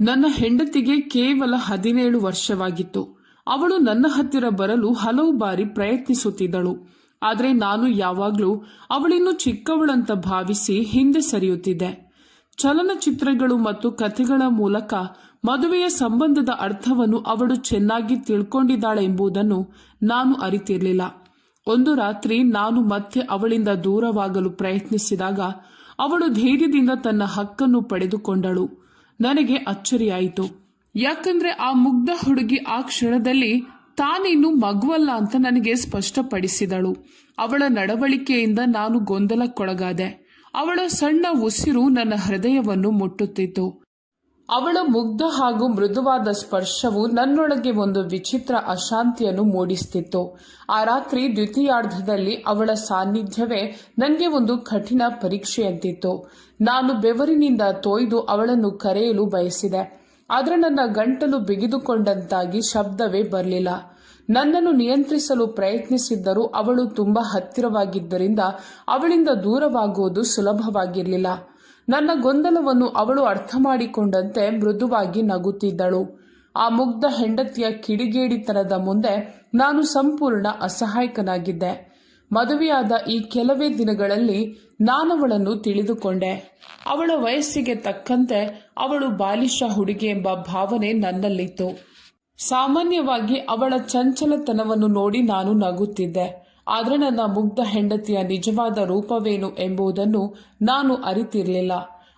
ನನ್ನ ಹೆಂಡತಿಗೆ ಕೇವಲ 17 ವರ್ಷವಾಗಿತ್ತು. ಅವಳು ನನ್ನ ಹತ್ತಿರ ಬರಲು ಹಲವು ಬಾರಿ ಪ್ರಯತ್ನಿಸುತ್ತಿದ್ದಳು. ಆದರೆ ನಾನು ಯಾವಾಗಲೂ ಅವಳಿನ್ನು ಚಿಕ್ಕವಳಂತ ಭಾವಿಸಿ ಹಿಂದೆ ಸರಿಯುತ್ತಿದ್ದೆ. ಚಲನಚಿತ್ರಗಳು ಮತ್ತು ಕಥೆಗಳ ಮೂಲಕ ಮದುವೆಯ ಸಂಬಂಧದ ಅರ್ಥವನ್ನು ಅವಳು ಚೆನ್ನಾಗಿ ತಿಳ್ಕೊಂಡಿದ್ದಾಳೆಂಬುದನ್ನು ನಾನು ಅರಿತಿರಲಿಲ್ಲ. ಒಂದು ರಾತ್ರಿ ನಾನು ಮತ್ತೆ ಅವಳಿಂದ ದೂರವಾಗಲು ಪ್ರಯತ್ನಿಸಿದಾಗ ಅವಳು ಧೈರ್ಯದಿಂದ ತನ್ನ ಹಕ್ಕನ್ನು ಪಡೆದುಕೊಂಡಳು. ನನಗೆ ಅಚ್ಚರಿಯಾಯಿತು. ಯಾಕಂದ್ರೆ ಆ ಮುಗ್ಧ ಹುಡುಗಿ ಆ ಕ್ಷಣದಲ್ಲಿ ತಾನಿನ್ನು ಮಗುವಲ್ಲ ಅಂತ ನನಗೆ ಸ್ಪಷ್ಟಪಡಿಸಿದಳು. ಅವಳ ನಡವಳಿಕೆಯಿಂದ ನಾನು ಗೊಂದಲಕ್ಕೊಳಗಾದೆ. ಅವಳ ಸಣ್ಣ ಉಸಿರು ನನ್ನ ಹೃದಯವನ್ನು ಮುಟ್ಟುತ್ತಿತ್ತು. ಅವಳ ಮುಗ್ಧ ಹಾಗೂ ಮೃದುವಾದ ಸ್ಪರ್ಶವು ನನ್ನೊಳಗೆ ಒಂದು ವಿಚಿತ್ರ ಅಶಾಂತಿಯನ್ನು ಮೂಡಿಸುತ್ತಿತ್ತು. ಆ ರಾತ್ರಿ ದ್ವಿತೀಯಾರ್ಧದಲ್ಲಿ ಅವಳ ಸಾನ್ನಿಧ್ಯವೇ ನನಗೆ ಒಂದು ಕಠಿಣ ಪರೀಕ್ಷೆಯಂತಿತ್ತು. ನಾನು ಬೆವರಿನಿಂದ ತೊಯ್ದು ಅವಳನ್ನು ಕರೆಯಲು ಬಯಸಿದೆ. ಆದರೆ ನನ್ನ ಗಂಟಲು ಬಿಗಿದುಕೊಂಡಂತಾಗಿ ಶಬ್ದವೇ ಬರಲಿಲ್ಲ. ನನ್ನನ್ನು ನಿಯಂತ್ರಿಸಲು ಪ್ರಯತ್ನಿಸಿದ್ದರೂ ಅವಳು ತುಂಬಾ ಹತ್ತಿರವಾಗಿದ್ದರಿಂದ ಅವಳಿಂದ ದೂರವಾಗುವುದು ಸುಲಭವಾಗಿರಲಿಲ್ಲ. ನನ್ನ ಗೊಂದಲವನ್ನು ಅವಳು ಅರ್ಥ ಮಾಡಿಕೊಂಡಂತೆ ಮೃದುವಾಗಿ ನಗುತ್ತಿದ್ದಳು. ಆ ಮುಗ್ಧ ಹೆಂಡತಿಯ ಕಿಡಿಗೇಡಿತನದ ಮುಂದೆ ನಾನು ಸಂಪೂರ್ಣ ಅಸಹಾಯಕನಾಗಿದ್ದೆ. ಮದುವೆಯಾದ ಈ ಕೆಲವೇ ದಿನಗಳಲ್ಲಿ ನಾನವಳನ್ನು ತಿಳಿದುಕೊಂಡೆ. ಅವಳ ವಯಸ್ಸಿಗೆ ತಕ್ಕಂತೆ ಅವಳು ಬಾಲಿಶ ಹುಡುಗಿ ಎಂಬ ಭಾವನೆ ನನ್ನಲ್ಲಿತ್ತು. ಸಾಮಾನ್ಯವಾಗಿ ಅವಳ ಚಂಚಲತನವನ್ನು ನೋಡಿ ನಾನು ನಗುತ್ತಿದ್ದೆ. ಆದರೆ ನನ್ನ ಮುಗ್ಧ ಹೆಂಡತಿಯ ನಿಜವಾದ ರೂಪವೇನು ಎಂಬುದನ್ನು ನಾನು ಅರಿತಿರಲಿಲ್ಲ.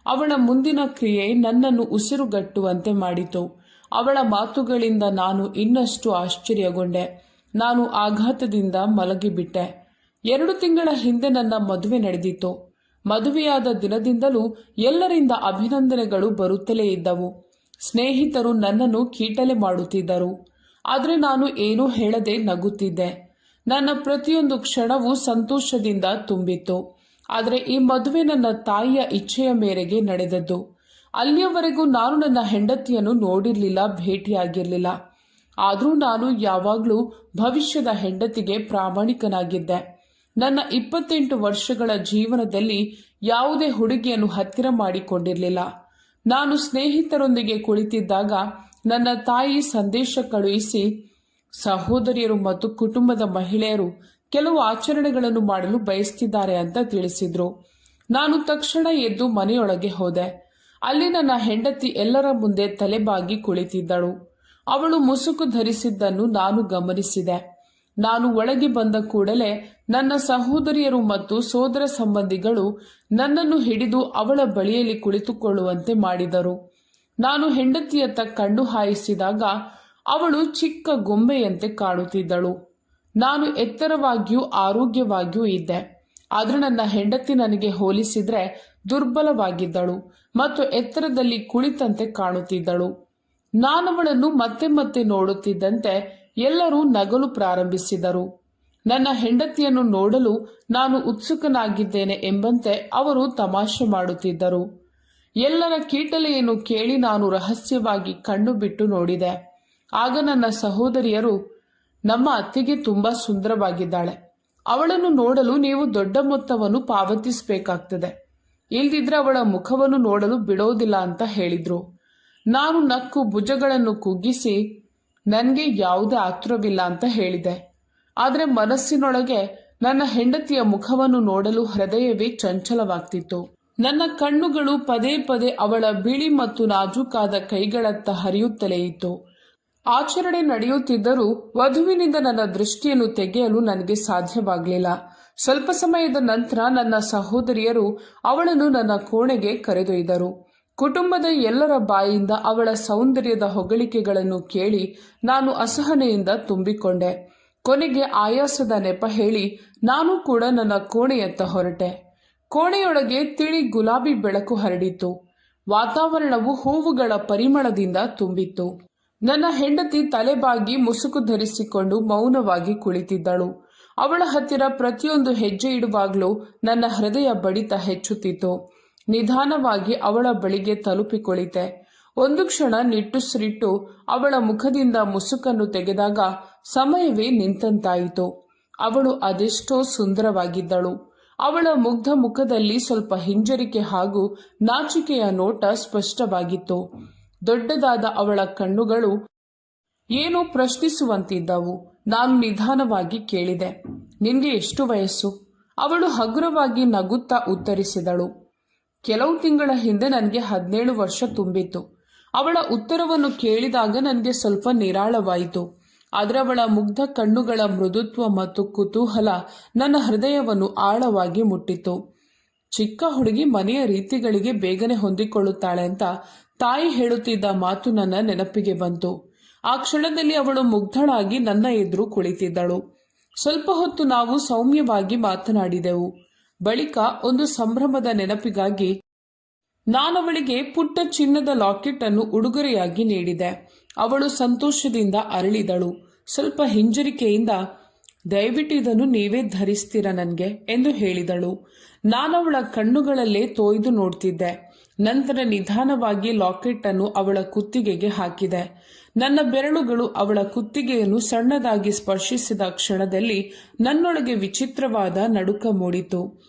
ಅವಳ ಮುಂದಿನ ಕ್ರಿಯೆ ನನ್ನನ್ನು ಉಸಿರುಗಟ್ಟುವಂತೆ ಮಾಡಿತು. ಅವಳ ಮಾತುಗಳಿಂದ ನಾನು ಇನ್ನಷ್ಟು ಆಶ್ಚರ್ಯಗೊಂಡೆ. ನಾನು ಆಘಾತದಿಂದ ಮಲಗಿಬಿಟ್ಟೆ. 2 ತಿಂಗಳ ಹಿಂದೆ ನನ್ನ ಮದುವೆ ನಡೆದಿತ್ತು. ಮದುವೆಯಾದ ದಿನದಿಂದಲೂ ಎಲ್ಲರಿಂದ ಅಭಿನಂದನೆಗಳು ಬರುತ್ತಲೇ ಇದ್ದವು. ಸ್ನೇಹಿತರು ನನ್ನನ್ನು ಕೀಟಲೆ ಮಾಡುತ್ತಿದ್ದರು. ಆದರೆ ನಾನು ಏನೂ ಹೇಳದೆ ನಗುತ್ತಿದ್ದೆ. ನನ್ನ ಪ್ರತಿಯೊಂದು ಕ್ಷಣವೂ ಸಂತೋಷದಿಂದ ತುಂಬಿತ್ತು. ಆದರೆ ಈ ಮದುವೆ ನನ್ನ ತಾಯಿಯ ಇಚ್ಛೆಯ ಮೇರೆಗೆ ನಡೆದದ್ದು. ಅಲ್ಲಿಯವರೆಗೂ ನಾನು ನನ್ನ ಹೆಂಡತಿಯನ್ನು ನೋಡಿರಲಿಲ್ಲ, ಭೇಟಿಯಾಗಿರಲಿಲ್ಲ. ಆದರೂ ನಾನು ಯಾವಾಗಲೂ ಭವಿಷ್ಯದ ಹೆಂಡತಿಗೆ ಪ್ರಾಮಾಣಿಕನಾಗಿದ್ದೆ. ನನ್ನ 28 ವರ್ಷಗಳ ಜೀವನದಲ್ಲಿ ಯಾವುದೇ ಹುಡುಗಿಯನ್ನು ಹತ್ತಿರ ಮಾಡಿಕೊಂಡಿರಲಿಲ್ಲ. ನಾನು ಸ್ನೇಹಿತರೊಂದಿಗೆ ಕುಳಿತಿದ್ದಾಗ ನನ್ನ ತಾಯಿ ಸಂದೇಶ ಕಳುಹಿಸಿ ಸಹೋದರಿಯರು ಮತ್ತು ಕುಟುಂಬದ ಮಹಿಳೆಯರು ಕೆಲವು ಆಚರಣೆಗಳನ್ನು ಮಾಡಲು ಬಯಸುತ್ತಿದ್ದಾರೆ ಅಂತ ತಿಳಿಸಿದ್ರು. ನಾನು ತಕ್ಷಣ ಎದ್ದು ಮನೆಯೊಳಗೆ ಹೋದೆ. ಅಲ್ಲಿ ನನ್ನ ಹೆಂಡತಿ ಎಲ್ಲರ ಮುಂದೆ ತಲೆಬಾಗಿ ಕುಳಿತಿದ್ದಳು. ಅವಳು ಮುಸುಕು ಧರಿಸಿದ್ದನ್ನು ನಾನು ಗಮನಿಸಿದೆ. ನಾನು ಒಳಗೆ ಬಂದ ಕೂಡಲೇ ನನ್ನ ಸಹೋದರಿಯರು ಮತ್ತು ಸೋದರ ಸಂಬಂಧಿಗಳು ನನ್ನನ್ನು ಹಿಡಿದು ಅವಳ ಬಳಿಯಲ್ಲಿ ಕುಳಿತುಕೊಳ್ಳುವಂತೆ ಮಾಡಿದರು. ನಾನು ಹೆಂಡತಿಯತ್ತ ಕಣ್ಣು ಹಾಯಿಸಿದಾಗ ಅವಳು ಚಿಕ್ಕ ಗೊಂಬೆಯಂತೆ ಕಾಣುತ್ತಿದ್ದಳು. ನಾನು ಎತ್ತರವಾಗಿಯೂ ಆರೋಗ್ಯವಾಗಿಯೂ ಇದ್ದೆ. ಆದರೆ ನನ್ನ ಹೆಂಡತಿ ನನಗೆ ಹೋಲಿಸಿದ್ರೆ ದುರ್ಬಲವಾಗಿದ್ದಳು ಮತ್ತು ಎತ್ತರದಲ್ಲಿ ಕುಳಿತಂತೆ ಕಾಣುತ್ತಿದ್ದಳು. ನಾನವಳನ್ನು ಮತ್ತೆ ಮತ್ತೆ ನೋಡುತ್ತಿದ್ದಂತೆ ಎಲ್ಲರೂ ನಗಲು ಪ್ರಾರಂಭಿಸಿದರು. ನನ್ನ ಹೆಂಡತಿಯನ್ನು ನೋಡಲು ನಾನು ಉತ್ಸುಕನಾಗಿದ್ದೇನೆ ಎಂಬಂತೆ ಅವರು ತಮಾಷೆ ಮಾಡುತ್ತಿದ್ದರು. ಎಲ್ಲರ ಕೀಟಲೆಯನ್ನು ಕೇಳಿ ನಾನು ರಹಸ್ಯವಾಗಿ ಕಣ್ಣು ಬಿಟ್ಟು ನೋಡಿದೆ. ಆಗ ನನ್ನ ಸಹೋದರಿಯರು, ನಮ್ಮ ಅತ್ತಿಗೆ ತುಂಬಾ ಸುಂದರವಾಗಿದ್ದಾಳೆ, ಅವಳನ್ನು ನೋಡಲು ನೀವು ದೊಡ್ಡ ಮೊತ್ತವನ್ನು ಪಾವತಿಸಬೇಕಾಗ್ತದೆ, ಇಲ್ದಿದ್ರೆ ಅವಳ ಮುಖವನ್ನು ನೋಡಲು ಬಿಡೋದಿಲ್ಲ ಅಂತ ಹೇಳಿದ್ರು. ನಾನು ನಕ್ಕು ಭುಜಗಳನ್ನು ಕುಗ್ಗಿಸಿ ನನಗೆ ಯಾವುದೇ ಆತುರವಿಲ್ಲ ಅಂತ ಹೇಳಿದೆ. ಆದರೆ ಮನಸ್ಸಿನೊಳಗೆ ನನ್ನ ಹೆಂಡತಿಯ ಮುಖವನ್ನು ನೋಡಲು ಹೃದಯವೇ ಚಂಚಲವಾಗ್ತಿತ್ತು. ನನ್ನ ಕಣ್ಣುಗಳು ಪದೇ ಪದೇ ಅವಳ ಬಿಳಿ ಮತ್ತು ನಾಜೂಕಾದ ಕೈಗಳತ್ತ ಹರಿಯುತ್ತಲೇ ಇತ್ತು. ಆಚರಣೆ ನಡೆಯುತ್ತಿದ್ದರೂ ವಧುವಿನಿಂದ ನನ್ನ ದೃಷ್ಟಿಯನ್ನು ತೆಗೆಯಲು ನನಗೆ ಸಾಧ್ಯವಾಗಲಿಲ್ಲ. ಸ್ವಲ್ಪ ಸಮಯದ ನಂತರ ನನ್ನ ಸಹೋದರಿಯರು ಅವಳನ್ನು ನನ್ನ ಕೋಣೆಗೆ ಕರೆದೊಯ್ದರು. ಕುಟುಂಬದ ಎಲ್ಲರ ಬಾಯಿಂದ ಅವಳ ಸೌಂದರ್ಯದ ಹೊಗಳಿಕೆಗಳನ್ನು ಕೇಳಿ ನಾನು ಅಸಹನೆಯಿಂದ ತುಂಬಿಕೊಂಡೆ. ಕೊನೆಗೆ ಆಯಾಸದ ನೆಪ ಹೇಳಿ ನಾನು ಕೂಡ ನನ್ನ ಕೋಣೆಯತ್ತ ಹೊರಟೆ. ಕೋಣೆಯೊಳಗೆ ತಿಳಿ ಗುಲಾಬಿ ಬೆಳಕು ಹರಡಿತ್ತು. ವಾತಾವರಣವು ಹೂವುಗಳ ಪರಿಮಳದಿಂದ ತುಂಬಿತ್ತು. ನನ್ನ ಹೆಂಡತಿ ತಲೆಬಾಗಿ ಮುಸುಕು ಧರಿಸಿಕೊಂಡು ಮೌನವಾಗಿ ಕುಳಿತಿದ್ದಳು. ಅವಳ ಹತ್ತಿರ ಪ್ರತಿಯೊಂದು ಹೆಜ್ಜೆ ಇಡುವಾಗಲೂ ನನ್ನ ಹೃದಯ ಬಡಿತ ಹೆಚ್ಚುತ್ತಿತ್ತು. ನಿಧಾನವಾಗಿ ಅವಳ ಬಳಿಗೆ ತಲುಪಿ ಕುಳಿತೆ. ಒಂದು ಕ್ಷಣ ನಿಟ್ಟುಸಿರಿಟ್ಟು ಅವಳ ಮುಖದಿಂದ ಮುಸುಕನ್ನು ತೆಗೆದಾಗ ಸಮಯವೇ ನಿಂತಂತಾಯಿತು. ಅವಳು ಅದೆಷ್ಟೋ ಸುಂದರವಾಗಿದ್ದಳು. ಅವಳ ಮುಗ್ಧ ಮುಖದಲ್ಲಿ ಸ್ವಲ್ಪ ಹಿಂಜರಿಕೆ ಹಾಗೂ ನಾಚಿಕೆಯ ನೋಟ ಸ್ಪಷ್ಟವಾಗಿತ್ತು. ದೊಡ್ಡದಾದ ಅವಳ ಕಣ್ಣುಗಳು ಏನೋ ಪ್ರಶ್ನಿಸುವಂತಿದ್ದವು. ನಾನು ನಿಧಾನವಾಗಿ ಕೇಳಿದೆ, ನಿನ್ಗೆ ಎಷ್ಟು ವಯಸ್ಸು? ಅವಳು ಹಗುರವಾಗಿ ನಗುತ್ತಾ ಉತ್ತರಿಸಿದಳು, ಕೆಲವು ತಿಂಗಳ ಹಿಂದೆ ನನಗೆ 17 ವರ್ಷ ತುಂಬಿತ್ತು. ಅವಳ ಉತ್ತರವನ್ನು ಕೇಳಿದಾಗ ನನಗೆ ಸ್ವಲ್ಪ ನಿರಾಳವಾಯಿತು. ಆದರೆ ಅವಳ ಮುಗ್ಧ ಕಣ್ಣುಗಳ ಮೃದುತ್ವ ಮತ್ತು ಕುತೂಹಲ ನನ್ನ ಹೃದಯವನ್ನು ಆಳವಾಗಿ ಮುಟ್ಟಿತು. ಚಿಕ್ಕ ಹುಡುಗಿ ಮನೆಯ ರೀತಿಗಳಿಗೆ ಬೇಗನೆ ಹೊಂದಿಕೊಳ್ಳುತ್ತಾಳೆ ಅಂತ ತಾಯಿ ಹೇಳುತ್ತಿದ್ದ ಮಾತು ನನ್ನ ನೆನಪಿಗೆ ಬಂತು. ಆ ಕ್ಷಣದಲ್ಲಿ ಅವಳು ಮುಗ್ಧಳಾಗಿ ನನ್ನ ಎದುರು ಕುಳಿತಿದ್ದಳು. ಸ್ವಲ್ಪ ಹೊತ್ತು ನಾವು ಸೌಮ್ಯವಾಗಿ ಮಾತನಾಡಿದೆವು. ಬಳಿಕ ಒಂದು ಸಂಭ್ರಮದ ನೆನಪಿಗಾಗಿ ನಾನವಳಿಗೆ ಪುಟ್ಟ ಚಿನ್ನದ ಲಾಕೆಟ್ ಅನ್ನು ಉಡುಗೊರೆಯಾಗಿ ನೀಡಿದೆ. ಅವಳು ಸಂತೋಷದಿಂದ ಅರಳಿದಳು. ಸ್ವಲ್ಪ ಹಿಂಜರಿಕೆಯಿಂದ, ದಯವಿಟ್ಟು ಇದನ್ನು ನೀವೇ ಧರಿಸ್ತೀರ ನನಗೆ ಎಂದು ಹೇಳಿದಳು. ನಾನವಳ ಕಣ್ಣುಗಳಲ್ಲೇ ತೋಯ್ದು ನೋಡ್ತಿದ್ದೆ. ನಂತರ ನಿಧಾನವಾಗಿ ಲಾಕೆಟ್ ಅನ್ನು ಅವಳ ಕುತ್ತಿಗೆಗೆ ಹಾಕಿದೆ. ನನ್ನ ಬೆರಳುಗಳು ಅವಳ ಕುತ್ತಿಗೆಯನ್ನು ಸಣ್ಣದಾಗಿ ಸ್ಪರ್ಶಿಸಿದ ಕ್ಷಣದಲ್ಲಿ ನನ್ನೊಳಗೆ ವಿಚಿತ್ರವಾದ ನಡುಕ ಮೂಡಿತು.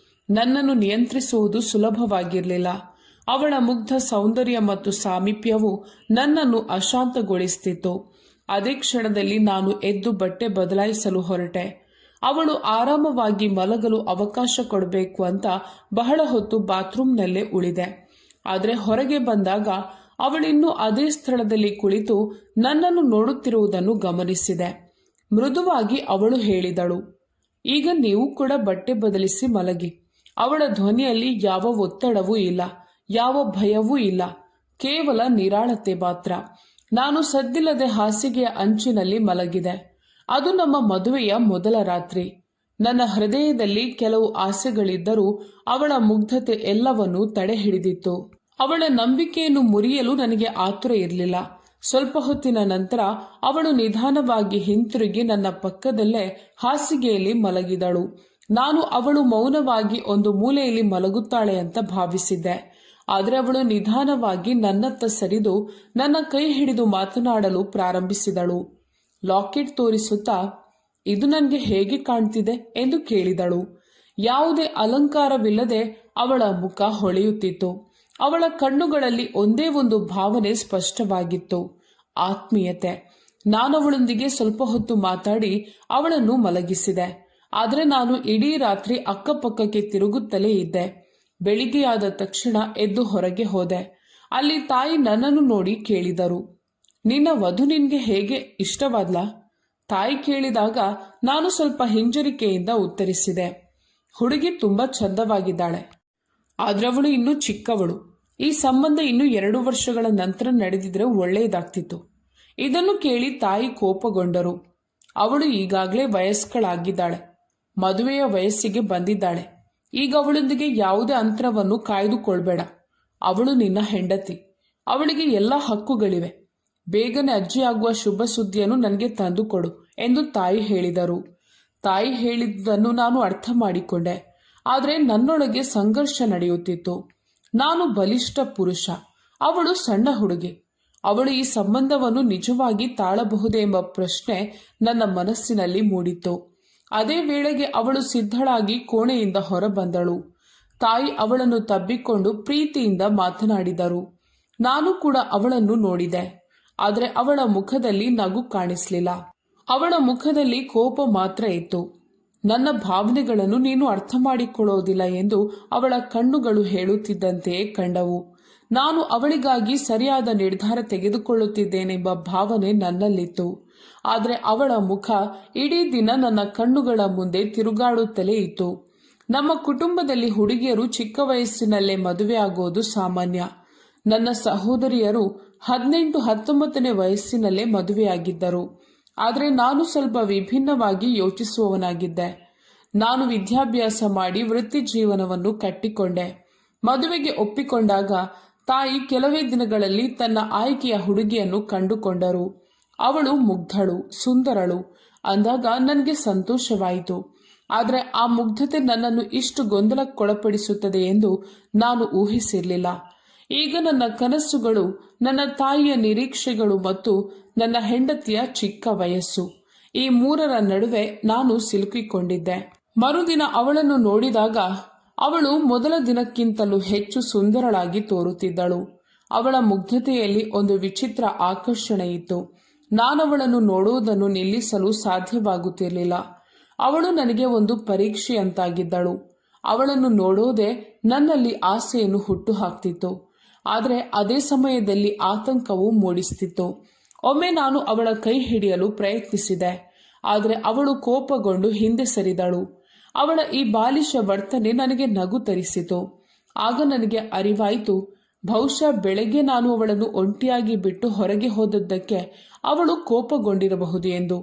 ನನ್ನನ್ನು ನಿಯಂತ್ರಿಸುವುದು ಸುಲಭವಾಗಿರಲಿಲ್ಲ. ಅವಳ ಮುಗ್ಧ ಸೌಂದರ್ಯ ಮತ್ತು ಸಾಮೀಪ್ಯವು ನನ್ನನ್ನು ಅಶಾಂತಗೊಳಿಸುತ್ತಿತ್ತು. ಅದೇ ಕ್ಷಣದಲ್ಲಿ ನಾನು ಎದ್ದು ಬಟ್ಟೆ ಬದಲಾಯಿಸಲು ಹೊರಟೆ. ಅವಳು ಆರಾಮವಾಗಿ ಮಲಗಲು ಅವಕಾಶ ಕೊಡಬೇಕು ಅಂತ ಬಹಳ ಹೊತ್ತು ಬಾತ್ರೂಮ್ನಲ್ಲೇ ಉಳಿದೆ. ಆದರೆ ಹೊರಗೆ ಬಂದಾಗ ಅವಳಿನ್ನೂ ಅದೇ ಸ್ಥಳದಲ್ಲಿ ಕುಳಿತು ನನ್ನನ್ನು ನೋಡುತ್ತಿರುವುದನ್ನು ಗಮನಿಸಿದೆ. ಮೃದುವಾಗಿ ಅವಳು ಹೇಳಿದಳು, ಈಗ ನೀವು ಕೂಡ ಬಟ್ಟೆ ಬದಲಿಸಿ ಮಲಗಿ. ಅವಳ ಧ್ವನಿಯಲ್ಲಿ ಯಾವ ಒತ್ತಡವೂ ಇಲ್ಲ, ಯಾವ ಭಯವೂ ಇಲ್ಲ, ಕೇವಲ ನಿರಾಳತೆ ಮಾತ್ರ. ನಾನು ಸದ್ದಿಲ್ಲದೆ ಹಾಸಿಗೆಯ ಅಂಚಿನಲ್ಲಿ ಮಲಗಿದೆ. ಅದು ನಮ್ಮ ಮದುವೆಯ ಮೊದಲ ರಾತ್ರಿ. ನನ್ನ ಹೃದಯದಲ್ಲಿ ಕೆಲವು ಆಸೆಗಳಿದ್ದರೂ ಅವಳ ಮುಗ್ಧತೆ ಎಲ್ಲವನ್ನೂ ತಡೆ ಹಿಡಿದಿತ್ತು. ಅವಳ ನಂಬಿಕೆಯನ್ನು ಮುರಿಯಲು ನನಗೆ ಆತುರ ಇರಲಿಲ್ಲ. ಸ್ವಲ್ಪ ಹೊತ್ತಿನ ನಂತರ ಅವಳು ನಿಧಾನವಾಗಿ ಹಿಂತಿರುಗಿ ನನ್ನ ಪಕ್ಕದಲ್ಲೇ ಹಾಸಿಗೆಯಲ್ಲಿ ಮಲಗಿದಳು. ನಾನು ಅವಳು ಮೌನವಾಗಿ ಒಂದು ಮೂಲೆಯಲ್ಲಿ ಮಲಗುತ್ತಾಳೆ ಅಂತ ಭಾವಿಸಿದ್ದೆ. ಆದರೆ ಅವಳು ನಿಧಾನವಾಗಿ ನನ್ನತ್ತ ಸರಿದು ನನ್ನ ಕೈ ಹಿಡಿದು ಮಾತನಾಡಲು ಪ್ರಾರಂಭಿಸಿದಳು. ಲಾಕೆಟ್ ತೋರಿಸುತ್ತಾ, ಇದು ನನಗೆ ಹೇಗೆ ಕಾಣ್ತಿದೆ ಎಂದು ಕೇಳಿದಳು. ಯಾವುದೇ ಅಲಂಕಾರವಿಲ್ಲದೆ ಅವಳ ಮುಖ ಹೊಳೆಯುತ್ತಿತ್ತು. ಅವಳ ಕಣ್ಣುಗಳಲ್ಲಿ ಒಂದೇ ಒಂದು ಭಾವನೆ ಸ್ಪಷ್ಟವಾಗಿತ್ತು, ಆತ್ಮೀಯತೆ. ನಾನವಳೊಂದಿಗೆ ಸ್ವಲ್ಪ ಹೊತ್ತು ಮಾತಾಡಿ ಅವಳನ್ನು ಮಲಗಿಸಿದೆ. ಆದರೆ ನಾನು ಇಡೀ ರಾತ್ರಿ ಅಕ್ಕಪಕ್ಕಕ್ಕೆ ತಿರುಗುತ್ತಲೇ ಇದ್ದೆ. ಬೆಳಿಗ್ಗೆಯಾದ ತಕ್ಷಣ ಎದ್ದು ಹೊರಗೆ ಹೋದೆ. ಅಲ್ಲಿ ತಾಯಿ ನನ್ನನ್ನು ನೋಡಿ ಕೇಳಿದರು, ನಿನ್ನ ವಧು ನಿನ್ಗೆ ಹೇಗೆ ಇಷ್ಟವಾದ್ಲಾ? ತಾಯಿ ಕೇಳಿದಾಗ ನಾನು ಸ್ವಲ್ಪ ಹಿಂಜರಿಕೆಯಿಂದ ಉತ್ತರಿಸಿದೆ, ಹುಡುಗಿ ತುಂಬಾ ಚಂದವಾಗಿದ್ದಾಳೆ, ಆದ್ರೆ ಅವಳು ಇನ್ನೂ ಚಿಕ್ಕವಳು. ಈ ಸಂಬಂಧ ಇನ್ನು 2 ವರ್ಷಗಳ ನಂತರ ನಡೆದಿದ್ರೆ ಒಳ್ಳೆಯದಾಗ್ತಿತ್ತು. ಇದನ್ನು ಕೇಳಿ ತಾಯಿ ಕೋಪಗೊಂಡರು. ಅವಳು ಈಗಾಗಲೇ ವಯಸ್ಕಳಾಗಿದ್ದಾಳೆ, ಮದುವೆಯ ವಯಸ್ಸಿಗೆ ಬಂದಿದ್ದಾಳೆ. ಈಗ ಅವಳೊಂದಿಗೆ ಯಾವುದೇ ಅಂತರವನ್ನು ಕಾಯ್ದುಕೊಳ್ಬೇಡ. ಅವಳು ನಿನ್ನ ಹೆಂಡತಿ, ಅವಳಿಗೆ ಎಲ್ಲ ಹಕ್ಕುಗಳಿವೆ. ಬೇಗನೆ ಅಜ್ಜಿಯಾಗುವ ಶುಭ ಸುದ್ದಿಯನ್ನು ನನಗೆ ತಂದುಕೊಡು ಎಂದು ತಾಯಿ ಹೇಳಿದರು. ತಾಯಿ ಹೇಳಿದ್ದನ್ನು ನಾನು ಅರ್ಥ ಮಾಡಿಕೊಂಡೆ. ಆದರೆ ನನ್ನೊಳಗೆ ಸಂಘರ್ಷ ನಡೆಯುತ್ತಿತ್ತು. ನಾನು ಬಲಿಷ್ಠ ಪುರುಷ, ಅವಳು ಸಣ್ಣ ಹುಡುಗಿ. ಅವಳು ಈ ಸಂಬಂಧವನ್ನು ನಿಜವಾಗಿ ತಾಳಬಹುದೇ ಎಂಬ ಪ್ರಶ್ನೆ ನನ್ನ ಮನಸ್ಸಿನಲ್ಲಿ ಮೂಡಿತು. ಅದೇ ವೇಳೆಗೆ ಅವಳು ಸಿದ್ಧಳಾಗಿ ಕೋಣೆಯಿಂದ ಹೊರಬಂದಳು. ತಾಯಿ ಅವಳನ್ನು ತಬ್ಬಿಕೊಂಡು ಪ್ರೀತಿಯಿಂದ ಮಾತನಾಡಿದರು. ನಾನು ಕೂಡ ಅವಳನ್ನು ನೋಡಿದೆ. ಆದರೆ ಅವಳ ಮುಖದಲ್ಲಿ ನಗು ಕಾಣಿಸಲಿಲ್ಲ. ಅವಳ ಮುಖದಲ್ಲಿ ಕೋಪ ಮಾತ್ರ ಇತ್ತು. ನನ್ನ ಭಾವನೆಗಳನ್ನು ನೀನು ಅರ್ಥ ಮಾಡಿಕೊಳ್ಳೋದಿಲ್ಲ ಎಂದು ಅವಳ ಕಣ್ಣುಗಳು ಹೇಳುತ್ತಿದ್ದಂತೆಯೇ ಕಂಡವು. ನಾನು ಅವಳಿಗಾಗಿ ಸರಿಯಾದ ನಿರ್ಧಾರ ತೆಗೆದುಕೊಳ್ಳುತ್ತಿದ್ದೇನೆಂಬ ಭಾವನೆ ನನ್ನಲ್ಲಿತ್ತು. ಆದರೆ ಅವಳ ಮುಖ ಇಡೀ ದಿನ ನನ್ನ ಕಣ್ಣುಗಳ ಮುಂದೆ ತಿರುಗಾಡುತ್ತಲೇ ಇತ್ತು. ನಮ್ಮ ಕುಟುಂಬದಲ್ಲಿ ಹುಡುಗಿಯರು ಚಿಕ್ಕ ವಯಸ್ಸಿನಲ್ಲೇ ಮದುವೆಯಾಗೋದು ಸಾಮಾನ್ಯ. ನನ್ನ ಸಹೋದರಿಯರು 18-19ನೇ ವಯಸ್ಸಿನಲ್ಲೇ ಮದುವೆಯಾಗಿದ್ದರು. ಆದರೆ ನಾನು ಸ್ವಲ್ಪ ವಿಭಿನ್ನವಾಗಿ ಯೋಚಿಸುವವನಾಗಿದ್ದೆ. ನಾನು ವಿದ್ಯಾಭ್ಯಾಸ ಮಾಡಿ ವೃತ್ತಿ ಜೀವನವನ್ನು ಕಟ್ಟಿಕೊಂಡೆ. ಮದುವೆಗೆ ಒಪ್ಪಿಕೊಂಡಾಗ ತಾಯಿ ಕೆಲವೇ ದಿನಗಳಲ್ಲಿ ತನ್ನ ಆಯ್ಕೆಯ ಹುಡುಗಿಯನ್ನು ಕಂಡುಕೊಂಡರು. ಅವಳು ಮುಗ್ಧಳು, ಸುಂದರಳು ಅಂದಾಗ ನನಗೆ ಸಂತೋಷವಾಯಿತು. ಆದರೆ ಆ ಮುಗ್ಧತೆ ನನ್ನನ್ನು ಇಷ್ಟು ಗೊಂದಲಕ್ಕೊಳಪಡಿಸುತ್ತದೆ ಎಂದು ನಾನು ಊಹಿಸಿರಲಿಲ್ಲ. ಈಗ ನನ್ನ ಕನಸುಗಳು, ನನ್ನ ತಾಯಿಯ ನಿರೀಕ್ಷೆಗಳು ಮತ್ತು ನನ್ನ ಹೆಂಡತಿಯ ಚಿಕ್ಕ ವಯಸ್ಸು, ಈ ಮೂರರ ನಡುವೆ ನಾನು ಸಿಲುಕಿಕೊಂಡಿದ್ದೆ. ಮರುದಿನ ಅವಳನ್ನು ನೋಡಿದಾಗ ಅವಳು ಮೊದಲ ದಿನಕ್ಕಿಂತಲೂ ಹೆಚ್ಚು ಸುಂದರಳಾಗಿ ತೋರುತ್ತಿದ್ದಳು. ಅವಳ ಮುಗ್ಧತೆಯಲ್ಲಿ ಒಂದು ವಿಚಿತ್ರ ಆಕರ್ಷಣೆ ಇತ್ತು. ನಾನವಳನ್ನು ನೋಡುವುದನ್ನು ನಿಲ್ಲಿಸಲು ಸಾಧ್ಯವಾಗುತ್ತಿರಲಿಲ್ಲ. ಅವಳು ನನಗೆ ಒಂದು ಪರೀಕ್ಷೆಯಂತಾಗಿದ್ದಳು. ಅವಳನ್ನು ನೋಡೋದೇ ನನ್ನಲ್ಲಿ ಆಸೆಯನ್ನು ಹುಟ್ಟುಹಾಕ್ತಿತ್ತು. ಆದರೆ ಅದೇ ಸಮಯದಲ್ಲಿ ಆತಂಕವೂ ಮೂಡಿಸ್ತಿತ್ತು. ಒಮ್ಮೆ ನಾನು ಅವಳ ಕೈ ಹಿಡಿಯಲು ಪ್ರಯತ್ನಿಸಿದೆ. ಆದರೆ ಅವಳು ಕೋಪಗೊಂಡು ಹಿಂದೆ ಸರಿದಳು. ಅವಳ ಈ ಬಾಲಿಶ ವರ್ತನೆ ನನಗೆ ನಗು ತರಿಸಿತು. ಆಗ ನನಗೆ ಅರಿವಾಯಿತು, ಬಹುಶಃ ಬೆಳಗ್ಗೆ ನಾನು ಅವಳನ್ನು ಒಂಟಿಯಾಗಿ ಬಿಟ್ಟು ಹೊರಗೆ ಹೋದದ್ದಕ್ಕೆ ಅವಳು ಕೋಪಗೊಂಡಿರಬಹುದು ಎಂದು.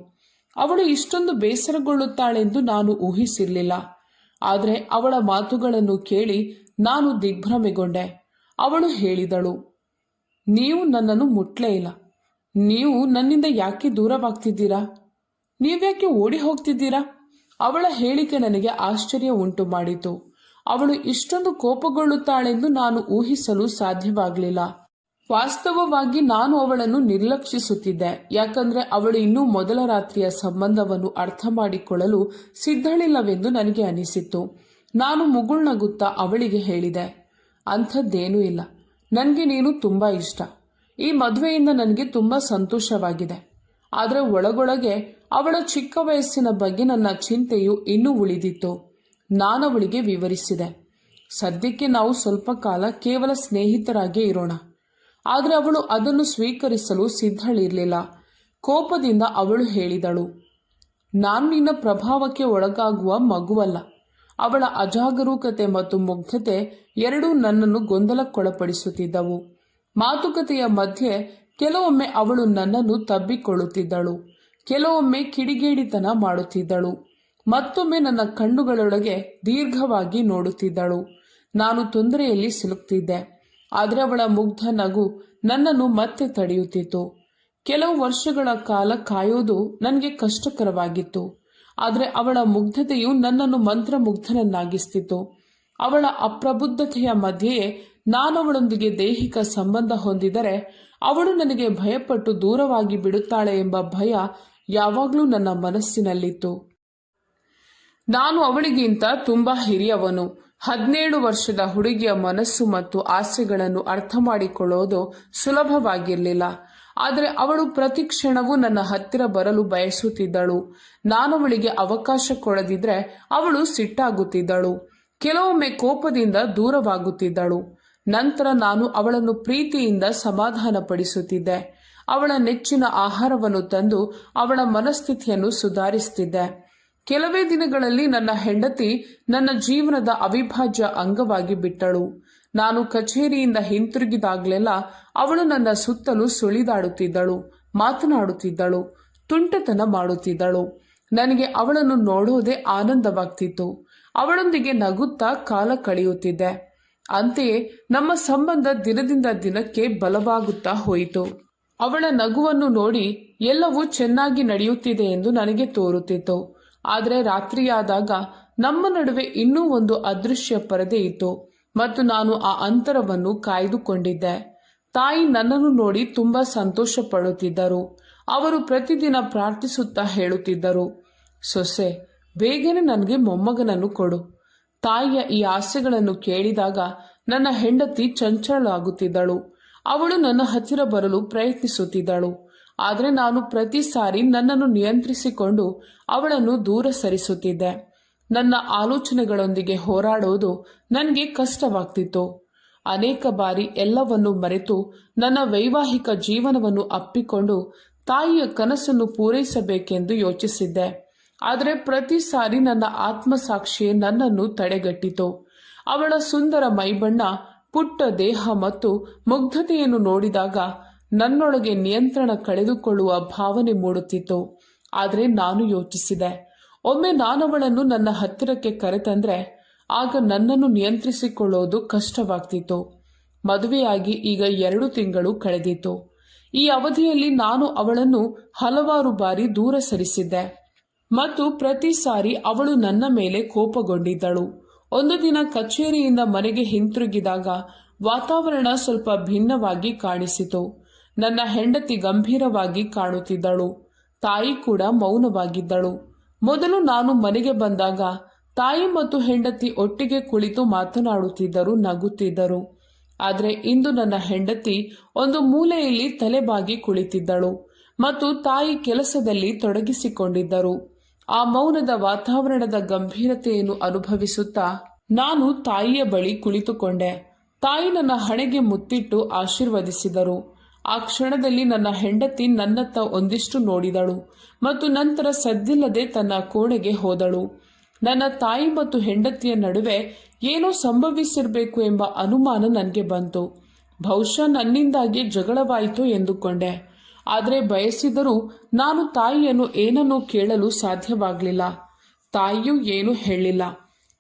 ಅವಳು ಇಷ್ಟೊಂದು ಬೇಸರಗೊಳ್ಳುತ್ತಾಳೆಂದು ನಾನು ಊಹಿಸಿರಲಿಲ್ಲ. ಆದರೆ ಅವಳ ಮಾತುಗಳನ್ನು ಕೇಳಿ ನಾನು ದಿಗ್ಭ್ರಮೆಗೊಂಡೆ. ಅವಳು ಹೇಳಿದಳು, ನೀವು ನನ್ನನ್ನು ಮುಟ್ಲೇ ಇಲ್ಲ. ನೀವು ನನ್ನಿಂದ ಯಾಕೆ ದೂರವಾಗ್ತಿದ್ದೀರಾ? ನೀವ್ಯಾಕೆ ಓಡಿ ಹೋಗ್ತಿದ್ದೀರಾ? ಅವಳ ಹೇಳಿಕೆ ನನಗೆ ಆಶ್ಚರ್ಯ ಉಂಟು ಮಾಡಿತು. ಅವಳು ಇಷ್ಟೊಂದು ಕೋಪಗೊಳ್ಳುತ್ತಾಳೆಂದು ನಾನು ಊಹಿಸಲು ಸಾಧ್ಯವಾಗಲಿಲ್ಲ. ವಾಸ್ತವವಾಗಿ ನಾನು ಅವಳನ್ನು ನಿರ್ಲಕ್ಷಿಸುತ್ತಿದ್ದೆ. ಯಾಕಂದ್ರೆ ಅವಳು ಇನ್ನೂ ಮೊದಲ ರಾತ್ರಿಯ ಸಂಬಂಧವನ್ನು ಅರ್ಥ ಮಾಡಿಕೊಳ್ಳಲು ಸಿದ್ಧಳಿಲ್ಲವೆಂದು ನನಗೆ ಅನಿಸಿತ್ತು. ನಾನು ಮುಗುಳ್ನಗುತ್ತಾ ಅವಳಿಗೆ ಹೇಳಿದೆ, ಅಂಥದ್ದೇನೂ ಇಲ್ಲ. ನನಗೆ ನೀನು ತುಂಬಾ ಇಷ್ಟ. ಈ ಮದುವೆಯಿಂದ ನನಗೆ ತುಂಬಾ ಸಂತೋಷವಾಗಿದೆ. ಆದರೆ ಒಳಗೊಳಗೆ ಅವಳ ಚಿಕ್ಕ ವಯಸ್ಸಿನ ಬಗ್ಗೆ ನನ್ನ ಚಿಂತೆಯು ಇನ್ನೂ ಉಳಿದಿತ್ತು. ನಾನವಳಿಗೆ ವಿವರಿಸಿದೆ, ಸದ್ಯಕ್ಕೆ ನಾವು ಸ್ವಲ್ಪ ಕಾಲ ಕೇವಲ ಸ್ನೇಹಿತರಾಗೇ ಇರೋಣ. ಆದರೆ ಅವಳು ಅದನ್ನು ಸ್ವೀಕರಿಸಲು ಸಿದ್ಧಳಿರಲಿಲ್ಲ. ಕೋಪದಿಂದ ಅವಳು ಹೇಳಿದಳು, ನಾನು ನಿನ್ನ ಪ್ರಭಾವಕ್ಕೆ ಒಳಗಾಗುವ ಮಗುವಲ್ಲ. ಅವಳ ಅಜಾಗರೂಕತೆ ಮತ್ತು ಮುಗ್ಧತೆ ಎರಡೂ ನನ್ನನ್ನು ಗೊಂದಲಕ್ಕೊಳಪಡಿಸುತ್ತಿದ್ದವು. ಮಾತುಕತೆಯ ಮಧ್ಯೆ ಕೆಲವೊಮ್ಮೆ ಅವಳು ನನ್ನನ್ನು ತಬ್ಬಿಕೊಳ್ಳುತ್ತಿದ್ದಳು, ಕೆಲವೊಮ್ಮೆ ಕಿಡಿಗೇಡಿತನ ಮಾಡುತ್ತಿದ್ದಳು, ಮತ್ತೊಮ್ಮೆ ನನ್ನ ಕಣ್ಣುಗಳೊಳಗೆ ದೀರ್ಘವಾಗಿ ನೋಡುತ್ತಿದ್ದಳು. ನಾನು ತೊಂದರೆಯಲ್ಲಿ ಸಿಲುಕ್ತಿದ್ದೆ. ಆದರೆ ಅವಳ ಮುಗ್ಧ ನಗು ನನ್ನನ್ನು ಮತ್ತೆ ತಡೆಯುತ್ತಿತ್ತು. ಕೆಲವು ವರ್ಷಗಳ ಕಾಲ ಕಾಯೋದು ನನಗೆ ಕಷ್ಟಕರವಾಗಿತ್ತು. ಆದರೆ ಅವಳ ಮುಗ್ಧತೆಯು ನನ್ನನ್ನು ಮಂತ್ರಮುಗ್ಧನನ್ನಾಗಿಸ್ತಿತ್ತು. ಅವಳ ಅಪ್ರಬುದ್ಧತೆಯ ಮಧ್ಯೆಯೇ ನಾನವಳೊಂದಿಗೆ ದೈಹಿಕ ಸಂಬಂಧ ಹೊಂದಿದರೆ ಅವಳು ನನಗೆ ಭಯಪಟ್ಟು ದೂರವಾಗಿ ಬಿಡುತ್ತಾಳೆ ಎಂಬ ಭಯ ಯಾವಾಗಲೂ ನನ್ನ ಮನಸ್ಸಿನಲ್ಲಿತ್ತು. ನಾನು ಅವಳಿಗಿಂತ ತುಂಬಾ ಹಿರಿಯವನು. 17 ವರ್ಷದ ಹುಡುಗಿಯ ಮನಸ್ಸು ಮತ್ತು ಆಸೆಗಳನ್ನು ಅರ್ಥ ಮಾಡಿಕೊಳ್ಳೋದು ಸುಲಭವಾಗಿರಲಿಲ್ಲ. ಆದರೆ ಅವಳು ಪ್ರತಿ ಕ್ಷಣವೂ ನನ್ನ ಹತ್ತಿರ ಬರಲು ಬಯಸುತ್ತಿದ್ದಳು. ನಾನವಳಿಗೆ ಅವಕಾಶ ಕೊಡದಿದ್ರೆ ಅವಳು ಸಿಟ್ಟಾಗುತ್ತಿದ್ದಳು. ಕೆಲವೊಮ್ಮೆ ಕೋಪದಿಂದ ದೂರವಾಗುತ್ತಿದ್ದಳು. ನಂತರ ನಾನು ಅವಳನ್ನು ಪ್ರೀತಿಯಿಂದ ಸಮಾಧಾನಪಡಿಸುತ್ತಿದ್ದೆ. ಅವಳ ನೆಚ್ಚಿನ ಆಹಾರವನ್ನು ತಂದು ಅವಳ ಮನಸ್ಥಿತಿಯನ್ನು ಸುಧಾರಿಸುತ್ತಿದ್ದೆ. ಕೆಲವೇ ದಿನಗಳಲ್ಲಿ ನನ್ನ ಹೆಂಡತಿ ನನ್ನ ಜೀವನದ ಅವಿಭಾಜ್ಯ ಅಂಗವಾಗಿ ಬಿಟ್ಟಳು. ನಾನು ಕಚೇರಿಯಿಂದ ಹಿಂತಿರುಗಿದಾಗಲೆಲ್ಲ ಅವಳು ನನ್ನ ಸುತ್ತಲೂ ಸುಳಿದಾಡುತ್ತಿದ್ದಳು, ಮಾತನಾಡುತ್ತಿದ್ದಳು, ತುಂಟತನ ಮಾಡುತ್ತಿದ್ದಳು. ನನಗೆ ಅವಳನ್ನು ನೋಡೋದೇ ಆನಂದವಾಗ್ತಿತ್ತು. ಅವಳೊಂದಿಗೆ ನಗುತ್ತಾ ಕಾಲ ಕಳೆಯುತ್ತಿದ್ದೆ. ಅಂತೆಯೇ ನಮ್ಮ ಸಂಬಂಧ ದಿನದಿಂದ ದಿನಕ್ಕೆ ಬಲವಾಗುತ್ತಾ ಹೋಯಿತು. ಅವಳ ನಗುವನ್ನು ನೋಡಿ ಎಲ್ಲವೂ ಚೆನ್ನಾಗಿ ನಡೆಯುತ್ತಿದೆ ಎಂದು ನನಗೆ ತೋರುತ್ತಿತ್ತು. ಆದರೆ ರಾತ್ರಿಯಾದಾಗ ನಮ್ಮ ನಡುವೆ ಇನ್ನೂ ಒಂದು ಅದೃಶ್ಯ ಪರದೆ ಇತ್ತು ಮತ್ತು ನಾನು ಆ ಅಂತರವನ್ನು ಕಾಯ್ದುಕೊಂಡಿದ್ದೆ. ತಾಯಿ ನನ್ನನ್ನು ನೋಡಿ ತುಂಬಾ ಸಂತೋಷ ಪಡುತ್ತಿದ್ದರು. ಅವರು ಪ್ರತಿದಿನ ಪ್ರಾರ್ಥಿಸುತ್ತಾ ಹೇಳುತ್ತಿದ್ದರು, ಸೊಸೆ, ಬೇಗನೆ ನನಗೆ ಮೊಮ್ಮಗನನ್ನು ಕೊಡು. ತಾಯಿಯ ಈ ಆಸೆಗಳನ್ನು ಕೇಳಿದಾಗ ನನ್ನ ಹೆಂಡತಿ ಚಂಚಲಳಾಗುತ್ತಿದ್ದಳು. ಅವಳು ನನ್ನ ಹತ್ತಿರ ಬರಲು ಪ್ರಯತ್ನಿಸುತ್ತಿದ್ದಳು. ಆದರೆ ನಾನು ಪ್ರತಿ ಸಾರಿ ನನ್ನನ್ನು ನಿಯಂತ್ರಿಸಿಕೊಂಡು ಅವಳನ್ನು ದೂರ ಸರಿಸುತ್ತಿದ್ದೆ. ನನ್ನ ಆಲೋಚನೆಗಳೊಂದಿಗೆ ಹೋರಾಡೋದು ನನಗೆ ಕಷ್ಟವಾಗ್ತಿತ್ತು. ಅನೇಕ ಬಾರಿ ಎಲ್ಲವನ್ನೂ ಮರೆತು ನನ್ನ ವೈವಾಹಿಕ ಜೀವನವನ್ನು ಅಪ್ಪಿಕೊಂಡು ತಾಯಿಯ ಕನಸನ್ನು ಪೂರೈಸಬೇಕೆಂದು ಯೋಚಿಸಿದ್ದೆ. ಆದರೆ ಪ್ರತಿ ಸಾರಿ ನನ್ನ ಆತ್ಮಸಾಕ್ಷಿಯೇ ನನ್ನನ್ನು ತಡೆಗಟ್ಟಿತು. ಅವಳ ಸುಂದರ ಮೈಬಣ್ಣ, ಪುಟ್ಟ ದೇಹ ಮತ್ತು ಮುಗ್ಧತೆಯನ್ನು ನೋಡಿದಾಗ ನನ್ನೊಳಗೆ ನಿಯಂತ್ರಣ ಕಳೆದುಕೊಳ್ಳುವ ಭಾವನೆ ಮೂಡುತ್ತಿತ್ತು. ಆದರೆ ನಾನು ಯೋಚಿಸಿದೆ, ಒಮ್ಮೆ ನಾನವಳನ್ನು ನನ್ನ ಹತ್ತಿರಕ್ಕೆ ಕರೆತಂದ್ರೆ ಆಗ ನನ್ನನ್ನು ನಿಯಂತ್ರಿಸಿಕೊಳ್ಳೋದು ಕಷ್ಟವಾಗ್ತಿತ್ತು. ಮದುವೆಯಾಗಿ ಈಗ 2 ತಿಂಗಳು ಕಳೆದಿತ್ತು. ಈ ಅವಧಿಯಲ್ಲಿ ನಾನು ಅವಳನ್ನು ಹಲವಾರು ಬಾರಿ ದೂರ ಸರಿಸಿದ್ದೆ ಮತ್ತು ಪ್ರತಿ ಸಾರಿ ಅವಳು ನನ್ನ ಮೇಲೆ ಕೋಪಗೊಂಡಿದ್ದಳು. ಒಂದು ದಿನ ಕಚೇರಿಯಿಂದ ಮನೆಗೆ ಹಿಂತಿರುಗಿದಾಗ ವಾತಾವರಣ ಸ್ವಲ್ಪ ಭಿನ್ನವಾಗಿ ಕಾಣಿಸಿತು. ನನ್ನ ಹೆಂಡತಿ ಗಂಭೀರವಾಗಿ ಕಾಣುತ್ತಿದ್ದಳು. ತಾಯಿ ಕೂಡ ಮೌನವಾಗಿದ್ದಳು. ಮೊದಲು ನಾನು ಮನೆಗೆ ಬಂದಾಗ ತಾಯಿ ಮತ್ತು ಹೆಂಡತಿ ಒಟ್ಟಿಗೆ ಕುಳಿತು ಮಾತನಾಡುತ್ತಿದ್ದರು, ನಗುತ್ತಿದ್ದರು. ಆದರೆ ಇಂದು ನನ್ನ ಹೆಂಡತಿ ಒಂದು ಮೂಲೆಯಲ್ಲಿ ತಲೆಬಾಗಿ ಕುಳಿತಿದ್ದಳು ಮತ್ತು ತಾಯಿ ಕೆಲಸದಲ್ಲಿ ತೊಡಗಿಸಿಕೊಂಡಿದ್ದರು. ಆ ಮೌನದ ವಾತಾವರಣದ ಗಂಭೀರತೆಯನ್ನು ಅನುಭವಿಸುತ್ತಾ ನಾನು ತಾಯಿಯ ಬಳಿ ಕುಳಿತುಕೊಂಡೆ. ತಾಯಿ ನನ್ನ ಹಣೆಗೆ ಮುತ್ತಿಟ್ಟು ಆಶೀರ್ವದಿಸಿದರು. ಆ ಕ್ಷಣದಲ್ಲಿ ನನ್ನ ಹೆಂಡತಿ ನನ್ನತ್ತ ಒಂದಿಷ್ಟು ನೋಡಿದಳು ಮತ್ತು ನಂತರ ಸದ್ದಿಲ್ಲದೆ ತನ್ನ ಕೋಣೆಗೆ ಹೋದಳು. ನನ್ನ ತಾಯಿ ಮತ್ತು ಹೆಂಡತಿಯ ನಡುವೆ ಏನೋ ಸಂಭವಿಸಿರಬೇಕು ಎಂಬ ಅನುಮಾನ ನನಗೆ ಬಂತು. ಬಹುಶಃ ನನ್ನಿಂದಾಗಿ ಜಗಳವಾಯಿತು ಎಂದುಕೊಂಡೆ. ಆದರೆ ಬಯಸಿದರೂ ನಾನು ತಾಯಿಯನ್ನು ಏನನ್ನೂ ಕೇಳಲು ಸಾಧ್ಯವಾಗಲಿಲ್ಲ. ತಾಯಿಯೂ ಏನೂ ಹೇಳಿಲ್ಲ,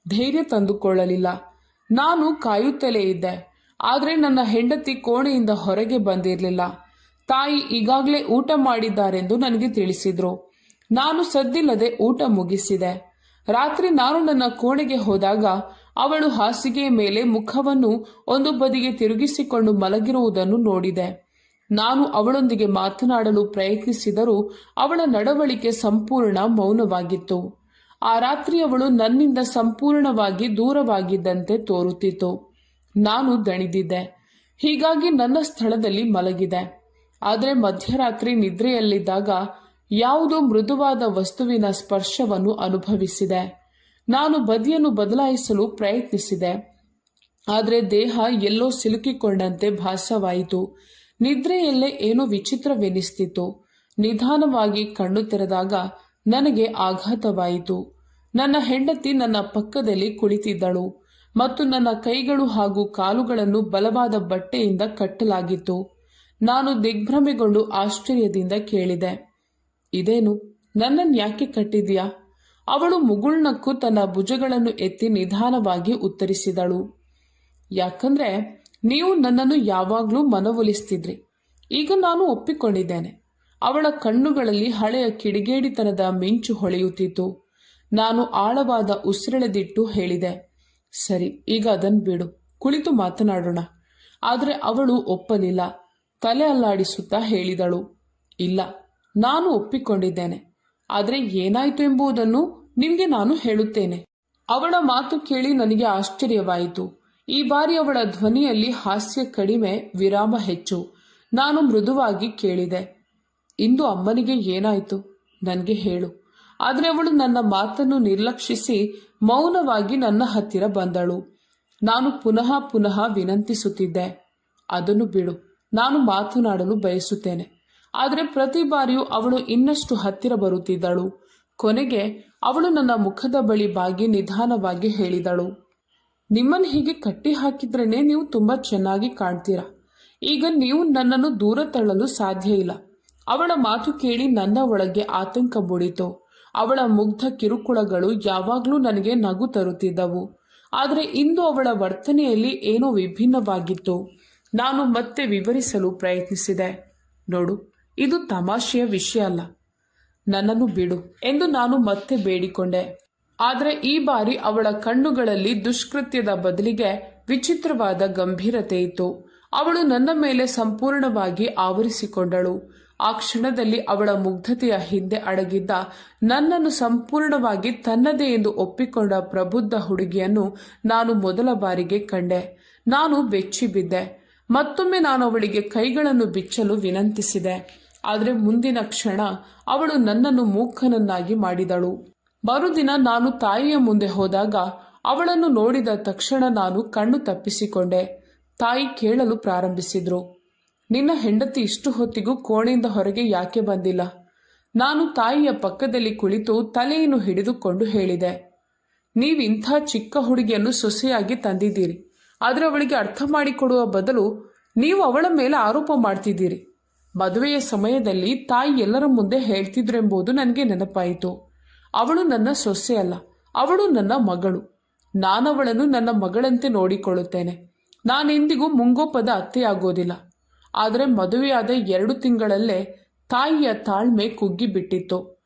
ಧೈರ್ಯ ತಂದುಕೊಳ್ಳಲಿಲ್ಲ. ನಾನು ಕಾಯುತ್ತಲೇ ಇದ್ದೆ. ಆದರೆ ನನ್ನ ಹೆಂಡತಿ ಕೋಣೆಯಿಂದ ಹೊರಗೆ ಬಂದಿರಲಿಲ್ಲ. ತಾಯಿ ಈಗಾಗಲೇ ಊಟ ಮಾಡಿದ್ದಾರೆಂದು ನನಗೆ ತಿಳಿಸಿದ್ರು. ನಾನು ಸದ್ದಿಲ್ಲದೆ ಊಟ ಮುಗಿಸಿದೆ. ರಾತ್ರಿ ನಾನು ನನ್ನ ಕೋಣೆಗೆ ಹೋದಾಗ ಅವಳು ಹಾಸಿಗೆಯ ಮೇಲೆ ಮುಖವನ್ನು ಒಂದು ಬದಿಗೆ ತಿರುಗಿಸಿಕೊಂಡು ಮಲಗಿರುವುದನ್ನು ನೋಡಿದೆ. ನಾನು ಅವಳೊಂದಿಗೆ ಮಾತನಾಡಲು ಪ್ರಯತ್ನಿಸಿದರೂ ಅವಳ ನಡವಳಿಕೆ ಸಂಪೂರ್ಣ ಮೌನವಾಗಿತ್ತು. ಆ ರಾತ್ರಿ ಅವಳು ನನ್ನಿಂದ ಸಂಪೂರ್ಣವಾಗಿ ದೂರವಾಗಿದ್ದಂತೆ ತೋರುತ್ತಿತ್ತು. ನಾನು ದಣಿದಿದ್ದೆ, ಹೀಗಾಗಿ ನನ್ನ ಸ್ಥಳದಲ್ಲಿ ಮಲಗಿದೆ. ಆದರೆ ಮಧ್ಯರಾತ್ರಿ ನಿದ್ರೆಯಲ್ಲಿದ್ದಾಗ ಯಾವುದೋ ಮೃದುವಾದ ವಸ್ತುವಿನ ಸ್ಪರ್ಶವನ್ನು ಅನುಭವಿಸಿದೆ. ನಾನು ಬದಿಯನ್ನು ಬದಲಾಯಿಸಲು ಪ್ರಯತ್ನಿಸಿದೆ, ಆದರೆ ದೇಹ ಎಲ್ಲೋ ಸಿಲುಕಿಕೊಂಡಂತೆ ಭಾಸವಾಯಿತು. ನಿದ್ರೆಯಲ್ಲೇ ಏನೋ ವಿಚಿತ್ರವೆನಿಸ್ತಿತ್ತು. ನಿಧಾನವಾಗಿ ಕಣ್ಣು ತೆರೆದಾಗ ನನಗೆ ಆಘಾತವಾಯಿತು. ನನ್ನ ಹೆಂಡತಿ ನನ್ನ ಪಕ್ಕದಲ್ಲಿ ಕುಳಿತಿದ್ದಳು ಮತ್ತು ನನ್ನ ಕೈಗಳು ಹಾಗೂ ಕಾಲುಗಳನ್ನು ಬಲವಾದ ಬಟ್ಟೆಯಿಂದ ಕಟ್ಟಲಾಗಿತ್ತು. ನಾನು ದಿಗ್ಭ್ರಮೆಗೊಂಡು ಆಶ್ಚರ್ಯದಿಂದ ಕೇಳಿದೆ, ಇದೇನು, ನನ್ನನ್ನು ಯಾಕೆ ಕಟ್ಟಿದ್ಯಾ? ಅವಳು ಮುಗುಳ್ನಕ್ಕು ತನ್ನ ಭುಜಗಳನ್ನು ಎತ್ತಿ ನಿಧಾನವಾಗಿ ಉತ್ತರಿಸಿದಳು, ಯಾಕಂದ್ರೆ ನೀವು ನನ್ನನ್ನು ಯಾವಾಗ್ಲೂ ಮನವೊಲಿಸ್ತಿದ್ರಿ. ಈಗ ನಾನು ಒಪ್ಪಿಕೊಂಡಿದ್ದೇನೆ. ಅವಳ ಕಣ್ಣುಗಳಲ್ಲಿ ಹಳೆಯ ಕಿಡಿಗೇಡಿತನದ ಮಿಂಚು ಹೊಳೆಯುತ್ತಿತ್ತು. ನಾನು ಆಳವಾದ ಉಸಿರೆಳೆದಿಟ್ಟು ಹೇಳಿದೆ, ಸರಿ, ಈಗ ಅದನ್ನು ಬಿಡು, ಕುಳಿತು ಮಾತನಾಡೋಣ. ಆದರೆ ಅವಳು ಒಪ್ಪಲಿಲ್ಲ. ತಲೆ ಅಲ್ಲಾಡಿಸುತ್ತಾ ಹೇಳಿದಳು, ಇಲ್ಲ, ನಾನು ಒಪ್ಪಿಕೊಂಡಿದ್ದೇನೆ. ಆದರೆ ಏನಾಯಿತು ಎಂಬುದನ್ನು ನಿಮಗೆ ನಾನು ಹೇಳುತ್ತೇನೆ. ಅವಳ ಮಾತು ಕೇಳಿ ನನಗೆ ಆಶ್ಚರ್ಯವಾಯಿತು. ಈ ಬಾರಿ ಅವಳ ಧ್ವನಿಯಲ್ಲಿ ಹಾಸ್ಯ ಕಡಿಮೆ, ವಿರಾಮ ಹೆಚ್ಚು. ನಾನು ಮೃದುವಾಗಿ ಕೇಳಿದೆ, ಇಂದು ಅಮ್ಮನಿಗೆ ಏನಾಯಿತು? ನನಗೆ ಹೇಳು. ಆದರೆ ಅವಳು ನನ್ನ ಮಾತನ್ನು ನಿರ್ಲಕ್ಷಿಸಿ ಮೌನವಾಗಿ ನನ್ನ ಹತ್ತಿರ ಬಂದಳು. ನಾನು ಪುನಃ ಪುನಃ ವಿನಂತಿಸುತ್ತಿದ್ದೆ, ಅದನ್ನು ಬಿಡು, ನಾನು ಮಾತನಾಡಲು ಬಯಸುತ್ತೇನೆ. ಆದರೆ ಪ್ರತಿ ಬಾರಿಯೂ ಅವಳು ಇನ್ನಷ್ಟು ಹತ್ತಿರ ಬರುತ್ತಿದ್ದಳು. ಕೊನೆಗೆ ಅವಳು ನನ್ನ ಮುಖದ ಬಳಿ ಬಾಗಿ ನಿಧಾನವಾಗಿ ಹೇಳಿದಳು, ನಿಮ್ಮನ್ನು ಹೀಗೆ ಕಟ್ಟಿ ಹಾಕಿದ್ರೇನೆ ನೀವು ತುಂಬಾ ಚೆನ್ನಾಗಿ ಕಾಣ್ತೀರಾ. ಈಗ ನೀವು ನನ್ನನ್ನು ದೂರ ತಳ್ಳಲು ಸಾಧ್ಯ ಇಲ್ಲ. ಅವಳ ಮಾತು ಕೇಳಿ ನನ್ನ ಒಳಗೆ ಆತಂಕ ಮೂಡಿತು. ಅವಳ ಮುಗ್ಧ ಕಿರುಕುಳಗಳು ಯಾವಾಗಲೂ ನನಗೆ ನಗು ತರುತ್ತಿದ್ದವು. ಆದರೆ ಇಂದು ಅವಳ ವರ್ತನೆಯಲ್ಲಿ ಏನೋ ವಿಭಿನ್ನವಾಗಿತ್ತು. ನಾನು ಮತ್ತೆ ವಿವರಿಸಲು ಪ್ರಯತ್ನಿಸಿದೆ, ನೋಡು, ಇದು ತಮಾಷೆಯ ವಿಷಯ ಅಲ್ಲ, ನನ್ನನ್ನು ಬಿಡು ಎಂದು ನಾನು ಮತ್ತೆ ಬೇಡಿಕೊಂಡೆ. ಆದರೆ ಈ ಬಾರಿ ಅವಳ ಕಣ್ಣುಗಳಲ್ಲಿ ದುಷ್ಕೃತ್ಯದ ಬದಲಿಗೆ ವಿಚಿತ್ರವಾದ ಗಂಭೀರತೆ ಇತ್ತು. ಅವಳು ನನ್ನ ಮೇಲೆ ಸಂಪೂರ್ಣವಾಗಿ ಆವರಿಸಿಕೊಂಡಳು. ಆ ಕ್ಷಣದಲ್ಲಿ ಅವಳ ಮುಗ್ಧತೆಯ ಹಿಂದೆ ಅಡಗಿದ್ದ ನನ್ನನ್ನು ಸಂಪೂರ್ಣವಾಗಿ ತನ್ನದೇ ಎಂದು ಒಪ್ಪಿಕೊಂಡ ಪ್ರಬುದ್ಧ ಹುಡುಗಿಯನ್ನು ನಾನು ಮೊದಲ ಬಾರಿಗೆ ಕಂಡೆ. ನಾನು ಬೆಚ್ಚಿಬಿದ್ದೆ. ಮತ್ತೊಮ್ಮೆ ನಾನು ಅವಳಿಗೆ ಕೈಗಳನ್ನು ಬಿಚ್ಚಲು ವಿನಂತಿಸಿದೆ. ಆದರೆ ಮುಂದಿನ ಕ್ಷಣ ಅವಳು ನನ್ನನ್ನು ಮೂಕನನ್ನಾಗಿ ಮಾಡಿದಳು. ಮರುದಿನ ನಾನು ತಾಯಿಯ ಮುಂದೆ ಹೋದಾಗ ಅವಳನ್ನು ನೋಡಿದ ತಕ್ಷಣ ನಾನು ಕಣ್ಣು ತಪ್ಪಿಸಿಕೊಂಡೆ. ತಾಯಿ ಕೇಳಲು ಪ್ರಾರಂಭಿಸಿದ್ರು, ನಿನ್ನ ಹೆಂಡತಿ ಇಷ್ಟು ಹೊತ್ತಿಗೂ ಕೋಣೆಯಿಂದ ಹೊರಗೆ ಯಾಕೆ ಬಂದಿಲ್ಲ? ನಾನು ತಾಯಿಯ ಪಕ್ಕದಲ್ಲಿ ಕುಳಿತು ತಲೆಯನ್ನು ಹಿಡಿದುಕೊಂಡು ಹೇಳಿದೆ, ನೀವಿಂಥ ಚಿಕ್ಕ ಹುಡುಗಿಯನ್ನು ಸೊಸೆಯಾಗಿ ತಂದಿದ್ದೀರಿ. ಆದರೆ ಅವಳಿಗೆ ಅರ್ಥ ಮಾಡಿಕೊಡುವ ಬದಲು ನೀವು ಅವಳ ಮೇಲೆ ಆರೋಪ ಮಾಡ್ತಿದ್ದೀರಿ. ಮದುವೆಯ ಸಮಯದಲ್ಲಿ ತಾಯಿ ಎಲ್ಲರ ಮುಂದೆ ಹೇಳ್ತಿದ್ರೆಂಬುದು ನನಗೆ ನೆನಪಾಯಿತು. ಅವಳು ನನ್ನ ಸೊಸೆ ಅಲ್ಲ, ಅವಳು ನನ್ನ ಮಗಳು. ನಾನವಳನ್ನು ನನ್ನ ಮಗಳಂತೆ ನೋಡಿಕೊಳ್ಳುತ್ತೇನೆ. ನಾನೆಂದಿಗೂ ಮುಂಗೋಪದ ಅತ್ತೆಯಾಗೋದಿಲ್ಲ. ಆದರೆ ಮದುವೆಯಾದ 2 ತಿಂಗಳಲ್ಲೇ ತಾಯಿಯ ತಾಳ್ಮೆ ಕುಗ್ಗಿಬಿಟ್ಟಿತ್ತು.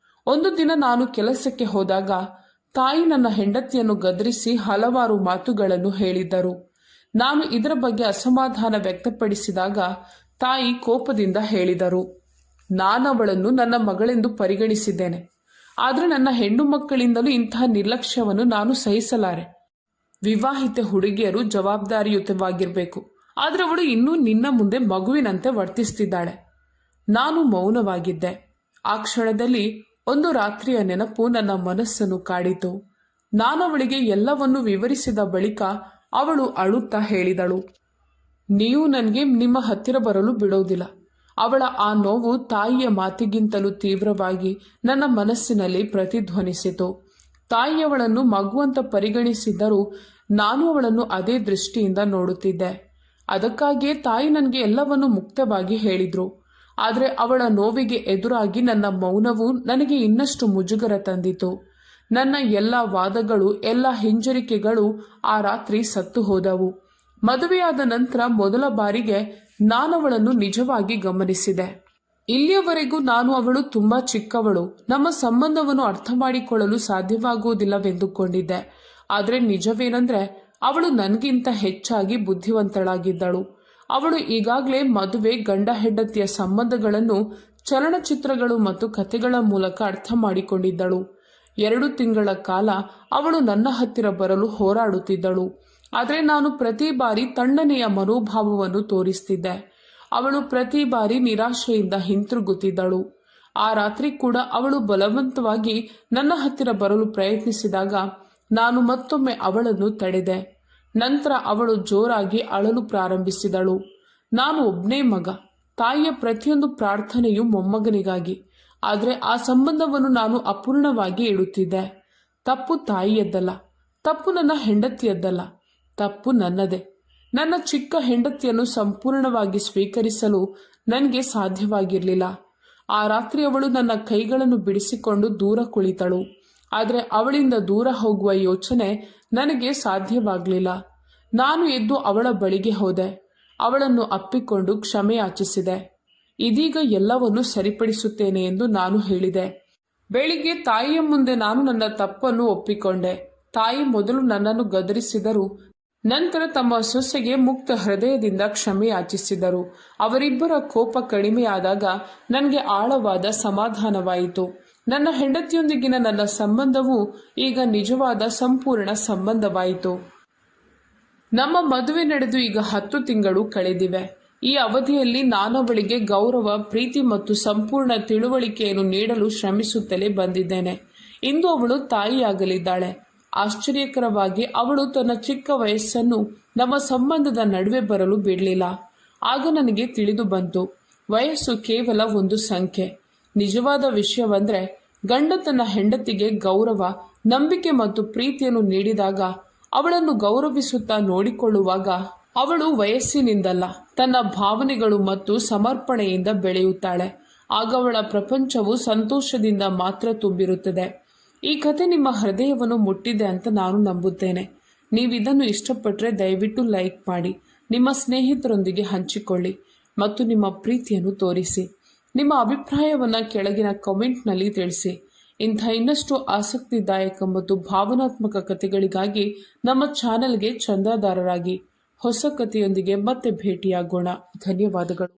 ಒಂದು ದಿನ ನಾನು ಕೆಲಸಕ್ಕೆ ಹೋದಾಗ ತಾಯಿ ನನ್ನ ಹೆಂಡತಿಯನ್ನು ಗದರಿಸಿ ಹಲವಾರು ಮಾತುಗಳನ್ನು ಹೇಳಿದ್ದರು. ನಾನು ಇದರ ಬಗ್ಗೆ ಅಸಮಾಧಾನ ವ್ಯಕ್ತಪಡಿಸಿದಾಗ ತಾಯಿ ಕೋಪದಿಂದ ಹೇಳಿದರು, ನಾನವಳನ್ನು ನನ್ನ ಮಗಳೆಂದು ಪರಿಗಣಿಸಿದ್ದೇನೆ. ಆದರೆ ನನ್ನ ಹೆಣ್ಣು ಮಕ್ಕಳಿಂದಲೂ ಇಂತಹ ನಿರ್ಲಕ್ಷ್ಯವನ್ನು ನಾನು ಸಹಿಸಲಾರೆ. ವಿವಾಹಿತ ಹುಡುಗಿಯರು ಜವಾಬ್ದಾರಿಯುತವಾಗಿರಬೇಕು. ಆದ್ರೆ ಅವಳು ಇನ್ನೂ ನಿನ್ನ ಮುಂದೆ ಮಗುವಿನಂತೆ ವರ್ತಿಸ್ತಿದ್ದಾಳೆ. ನಾನು ಮೌನವಾಗಿದ್ದೆ. ಆ ಕ್ಷಣದಲ್ಲಿ ಒಂದು ರಾತ್ರಿಯ ನೆನಪು ನನ್ನ ಮನಸ್ಸನ್ನು ಕಾಡಿತು. ನಾನವಳಿಗೆ ಎಲ್ಲವನ್ನೂ ವಿವರಿಸಿದ ಬಳಿಕ ಅವಳು ಅಳುತ್ತಾ ಹೇಳಿದಳು, ನೀವು ನನಗೆ ನಿಮ್ಮ ಹತ್ತಿರ ಬರಲು ಬಿಡೋದಿಲ್ಲ. ಅವಳ ಆ ನೋವು ತಾಯಿಯ ಮಾತಿಗಿಂತಲೂ ತೀವ್ರವಾಗಿ ನನ್ನ ಮನಸ್ಸಿನಲ್ಲಿ ಪ್ರತಿಧ್ವನಿಸಿತು. ತಾಯಿಯವಳನ್ನು ಮಗುವಂತ ಪರಿಗಣಿಸಿದ್ದರೂ ನಾನು ಅವಳನ್ನು ಅದೇ ದೃಷ್ಟಿಯಿಂದ ನೋಡುತ್ತಿದ್ದೆ. ಅದಕ್ಕಾಗಿಯೇ ತಾಯಿ ನನಗೆ ಎಲ್ಲವನ್ನೂ ಮುಕ್ತವಾಗಿ ಹೇಳಿದ್ರು. ಆದರೆ ಅವಳ ನೋವಿಗೆ ಎದುರಾಗಿ ನನ್ನ ಮೌನವು ನನಗೆ ಇನ್ನಷ್ಟು ಮುಜುಗರ ತಂದಿತು. ನನ್ನ ಎಲ್ಲ ವಾದಗಳು, ಎಲ್ಲ ಹಿಂಜರಿಕೆಗಳು ಆ ರಾತ್ರಿ ಸತ್ತು ಹೋದವು. ಮದುವೆಯಾದ ನಂತರ ಮೊದಲ ಬಾರಿಗೆ ನಾನವಳನ್ನು ನಿಜವಾಗಿ ಗಮನಿಸಿದೆ. ಇಲ್ಲಿಯವರೆಗೂ ನಾನು ಅವಳು ತುಂಬಾ ಚಿಕ್ಕವಳು, ನಮ್ಮ ಸಂಬಂಧವನ್ನು ಅರ್ಥ ಮಾಡಿಕೊಳ್ಳಲು ಸಾಧ್ಯವಾಗುವುದಿಲ್ಲವೆಂದುಕೊಂಡಿದ್ದೆ. ಆದರೆ ನಿಜವೇನೆಂದ್ರೆ ಅವಳು ನನಗಿಂತ ಹೆಚ್ಚಾಗಿ ಬುದ್ಧಿವಂತಳಾಗಿದ್ದಳು. ಅವಳು ಈಗಾಗಲೇ ಮದುವೆ, ಗಂಡ ಹೆಂಡತಿಯ ಸಂಬಂಧಗಳನ್ನು ಚಲನಚಿತ್ರಗಳು ಮತ್ತು ಕಥೆಗಳ ಮೂಲಕ ಅರ್ಥ ಮಾಡಿಕೊಂಡಿದ್ದಳು. 2 ತಿಂಗಳ ಕಾಲ ಅವಳು ನನ್ನ ಹತ್ತಿರ ಬರಲು ಹೋರಾಡುತ್ತಿದ್ದಳು. ಆದರೆ ನಾನು ಪ್ರತಿ ಬಾರಿ ತಣ್ಣನೆಯ ಮನೋಭಾವವನ್ನು ತೋರಿಸ್ತಿದ್ದೆ. ಅವಳು ಪ್ರತಿ ಬಾರಿ ನಿರಾಶೆಯಿಂದ ಹಿಂತಿರುಗುತ್ತಿದ್ದಳು. ಆ ರಾತ್ರಿ ಕೂಡ ಅವಳು ಬಲವಂತವಾಗಿ ನನ್ನ ಹತ್ತಿರ ಬರಲು ಪ್ರಯತ್ನಿಸಿದಾಗ ನಾನು ಮತ್ತೊಮ್ಮೆ ಅವಳನ್ನು ತಡೆದೆ. ನಂತರ ಅವಳು ಜೋರಾಗಿ ಅಳಲು ಪ್ರಾರಂಭಿಸಿದಳು. ನಾನು ಒಬ್ಬನೇ ಮಗ. ತಾಯಿಯ ಪ್ರತಿಯೊಂದು ಪ್ರಾರ್ಥನೆಯು ಮೊಮ್ಮಗನಿಗಾಗಿ. ಆದರೆ ಆ ಸಂಬಂಧವನ್ನು ನಾನು ಅಪೂರ್ಣವಾಗಿ ಇಡುತ್ತಿದ್ದೆ. ತಪ್ಪು ತಾಯಿಯದ್ದಲ್ಲ, ತಪ್ಪು ನನ್ನ ಹೆಂಡತಿಯದ್ದಲ್ಲ, ತಪ್ಪು ನನ್ನದೇ. ನನ್ನ ಚಿಕ್ಕ ಹೆಂಡತಿಯನ್ನು ಸಂಪೂರ್ಣವಾಗಿ ಸ್ವೀಕರಿಸಲು ನನಗೆ ಸಾಧ್ಯವಾಗಿರಲಿಲ್ಲ. ಆ ರಾತ್ರಿ ಅವಳು ನನ್ನ ಕೈಗಳನ್ನು ಬಿಡಿಸಿಕೊಂಡು ದೂರ ಕುಳಿತಳು. ಆದರೆ ಅವಳಿಂದ ದೂರ ಹೋಗುವ ಯೋಚನೆ ನನಗೆ ಸಾಧ್ಯವಾಗಲಿಲ್ಲ. ನಾನು ಎದ್ದು ಅವಳ ಬಳಿಗೆ ಹೋದೆ. ಅವಳನ್ನು ಅಪ್ಪಿಕೊಂಡು ಕ್ಷಮೆ ಯಾಚಿಸಿದೆ. ಇದೀಗ ಎಲ್ಲವನ್ನೂ ಸರಿಪಡಿಸುತ್ತೇನೆ ಎಂದು ನಾನು ಹೇಳಿದೆ. ಬೆಳಿಗ್ಗೆ ತಾಯಿಯ ಮುಂದೆ ನಾನು ನನ್ನ ತಪ್ಪನ್ನು ಒಪ್ಪಿಕೊಂಡೆ. ತಾಯಿ ಮೊದಲು ನನ್ನನ್ನು ಗದರಿಸಿದರು. ನಂತರ ತಮ್ಮ ಸೊಸೆಗೆ ಮುಕ್ತ ಹೃದಯದಿಂದ ಕ್ಷಮೆ ಯಾಚಿಸಿದರು. ಅವರಿಬ್ಬರ ಕೋಪ ಕಡಿಮೆಯಾದಾಗ ನನಗೆ ಆಳವಾದ ಸಮಾಧಾನವಾಯಿತು. ನನ್ನ ಹೆಂಡತಿಯೊಂದಿಗಿನ ನನ್ನ ಸಂಬಂಧವು ಈಗ ನಿಜವಾದ ಸಂಪೂರ್ಣ ಸಂಬಂಧವಾಯಿತು. ನಮ್ಮ ಮದುವೆ ನಡೆದು ಈಗ 10 ತಿಂಗಳು ಕಳೆದಿವೆ. ಈ ಅವಧಿಯಲ್ಲಿ ನಾನವಳಿಗೆ ಗೌರವ, ಪ್ರೀತಿ ಮತ್ತು ಸಂಪೂರ್ಣ ತಿಳುವಳಿಕೆಯನ್ನು ನೀಡಲು ಶ್ರಮಿಸುತ್ತಲೇ ಬಂದಿದ್ದೇನೆ. ಇಂದು ಅವಳು ತಾಯಿಯಾಗಲಿದ್ದಾಳೆ. ಆಶ್ಚರ್ಯಕರವಾಗಿ ಅವಳು ತನ್ನ ಚಿಕ್ಕ ವಯಸ್ಸನ್ನು ನಮ್ಮ ಸಂಬಂಧದ ನಡುವೆ ಬರಲು ಬಿಡಲಿಲ್ಲ. ಆಗ ನನಗೆ ತಿಳಿದು ಬಂತು, ವಯಸ್ಸು ಕೇವಲ ಒಂದು ಸಂಖ್ಯೆ. ನಿಜವಾದ ವಿಷಯವಂದ್ರೆ ಗಂಡ ತನ್ನ ಹೆಂಡತಿಗೆ ಗೌರವ, ನಂಬಿಕೆ ಮತ್ತು ಪ್ರೀತಿಯನ್ನು ನೀಡಿದಾಗ, ಅವಳನ್ನು ಗೌರವಿಸುತ್ತಾ ನೋಡಿಕೊಳ್ಳುವಾಗ ಅವಳು ವಯಸ್ಸಿನಿಂದಲ್ಲ, ತನ್ನ ಭಾವನೆಗಳು ಮತ್ತು ಸಮರ್ಪಣೆಯಿಂದ ಬೆಳೆಯುತ್ತಾಳೆ. ಆಗ ಅವಳ ಪ್ರಪಂಚವು ಸಂತೋಷದಿಂದ ಮಾತ್ರ ತುಂಬಿರುತ್ತದೆ. ಈ ಕಥೆ ನಿಮ್ಮ ಹೃದಯವನ್ನು ಮುಟ್ಟಿದೆ ಅಂತ ನಾನು ನಂಬುತ್ತೇನೆ. ನೀವಿದನ್ನು ಇಷ್ಟಪಟ್ಟರೆ ದಯವಿಟ್ಟು ಲೈಕ್ ಮಾಡಿ, ನಿಮ್ಮ ಸ್ನೇಹಿತರೊಂದಿಗೆ ಹಂಚಿಕೊಳ್ಳಿ ಮತ್ತು ನಿಮ್ಮ ಪ್ರೀತಿಯನ್ನು ತೋರಿಸಿ. ನಿಮ್ಮ ಅಭಿಪ್ರಾಯವನ್ನು ಕೆಳಗಿನ ಕಾಮೆಂಟ್ನಲ್ಲಿ ತಿಳಿಸಿ. ಇಂಥ ಇನ್ನಷ್ಟು ಆಸಕ್ತಿದಾಯಕ ಮತ್ತು ಭಾವನಾತ್ಮಕ ಕಥೆಗಳಿಗಾಗಿ ನಮ್ಮ ಚಾನೆಲ್ಗೆ ಚಂದಾದಾರರಾಗಿ. ಹೊಸ ಕಥೆಯೊಂದಿಗೆ ಮತ್ತೆ ಭೇಟಿಯಾಗೋಣ. ಧನ್ಯವಾದಗಳು.